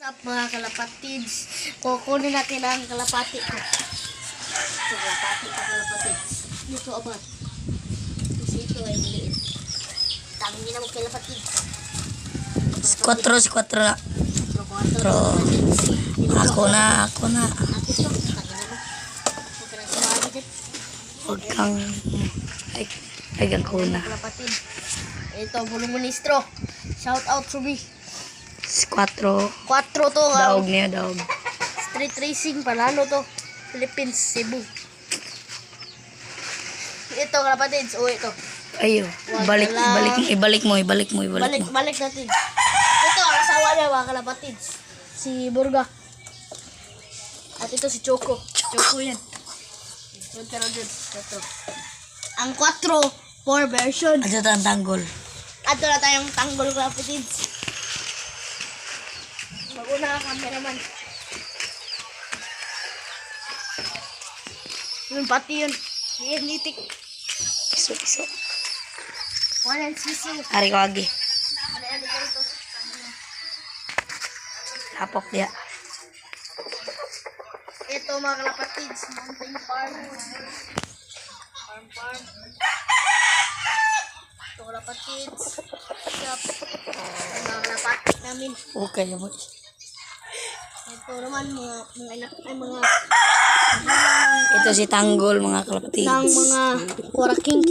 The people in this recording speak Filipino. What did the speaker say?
What's up mga kalapatids? Kukunin natin ang kalapati ko. Ito kalapatids. Dito abad. Kasi ito ay maliit. Tangin na magkalapatids. Squatro na. Ako na. Huwag kang... Ay, ako na. Ito, bulong ministro. Shout out to me. Squatro. 4 to. Daog niya, daog. Street racing, panalo to. Philippines, Cebu. Ito, kalapatids. O, ito. Ayo, ibalik mo. Balik natin. Ito, ang asawa niya mga kalapatids. Si Burga. At ito si Choco. Choco yan. Ito. Ang 4 version. At ito ang tanggol. Ato na tayong tanggol kalapatids. Maguna ang cameraman. Yung pati yun. Yan, nitik. Iso. Walang siso. Ari ko agi. Hapok dia. Ito mga kalapatids. Mountain farm. Farm. Ito kalapatids. Shop. Mga kalapatid namin. Okay mo. Ito naman mga Ito si tanggol mga kalapatids. ng mga kuraking